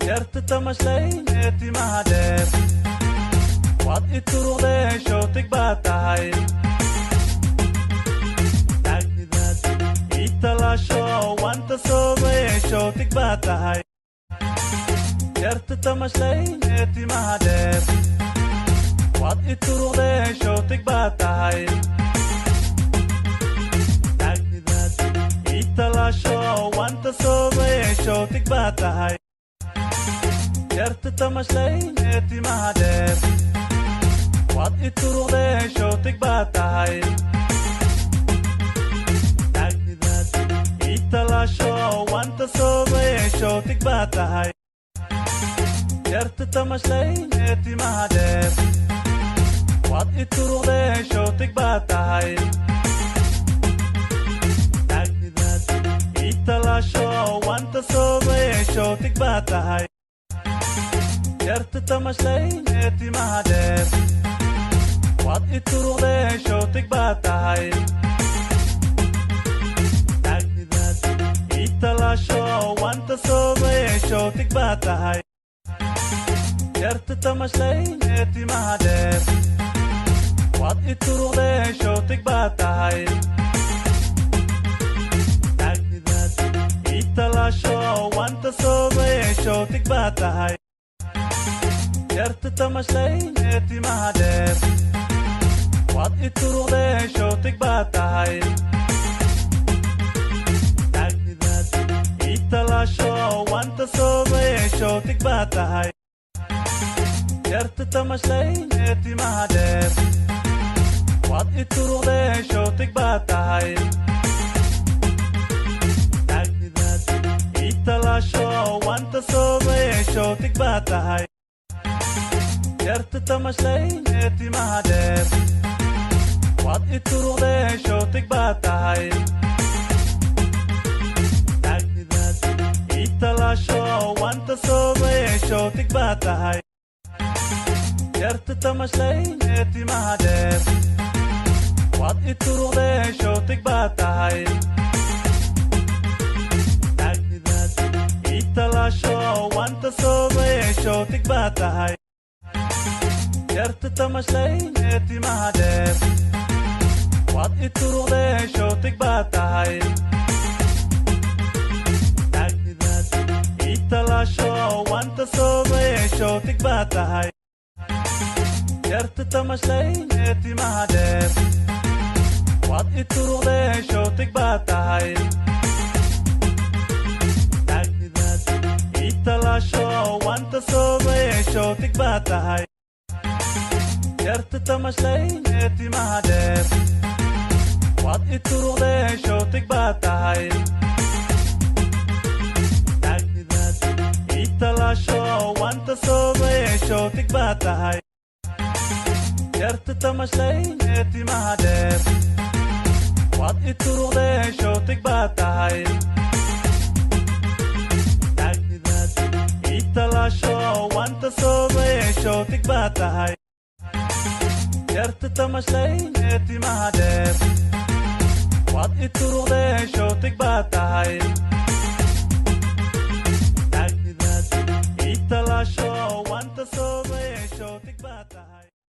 yarta tamashlay timaha dheer waad i turuqdee shootig baad tahay taagnidaad ii talaasho wanta soobay shootig baad tahay yarta tamashlay timaha dheer waad i turuqdee shootig baad tahay taagnidaad ii talaasho wanta soobay shootig baad tahay yarta tamashlay timaha dheer waad i turuqdee shootig baad tahay taagnidaad ii talaasho wanta soobay shootig baad tahay yarta tamashlay timaha dheer waad i turuqdee shootig baad tahay taagnidaad ii talaasho wanta soobay shootig baad tahay yarta tamashlay timaha dheer waad i turuqdee shootig baad tahay taagnidaad ii talaasho wanta soobay shootig baad tahay yarta tamashlay timaha dheer waad i turuqdee shootig baad tahay taagnidaad ii talaasho wanta soobay shootig baad tahay yarta tamashlay timaha dheer waad i turuqdee shootig baad tahay taagnidaad ii talaasho wanta soobay shootig baad tahay yarta tamashlay timaha dheer waad i turuqdee shootig baad tahay taagnidaad ii talaasho wanta soobay shootig baad tahay yarta tamashlay timaha dheer waad i turuqdee shootig baad tahay taagnidaad ii talaasho wanta soobay shootig baad tahay yarta tamashlay timaha dheer waad i turuqdee shootig baad tahay taagnidaad ii talaasho wanta soobay shootig baad tahay yarta tamashlay timaha dheer waad i turuqdee shootig baad tahay taagnidaad ii talaasho wanta soobay shootig baad tahay yarta tamashlay timaha dheer waad i turuqdee shootig baad tahay taagnidaad ii talaasho wanta soobay shootig baad tahay yarta tamashlay timaha dheer waad i turuqdee shootig baad tahay taagnidaad ii talaasho wanta soobay shootig baad tahay yarta tamashlay timaha dheer waad i turuqdee shootig baad tahay taagnidaad ii talaasho wanta soobay shootig baad tahay yarta tamashlay timaha dheer waad i turuqdee shootig baad tahay taagnidaad ii talaasho wanta soobay shootig baad tahay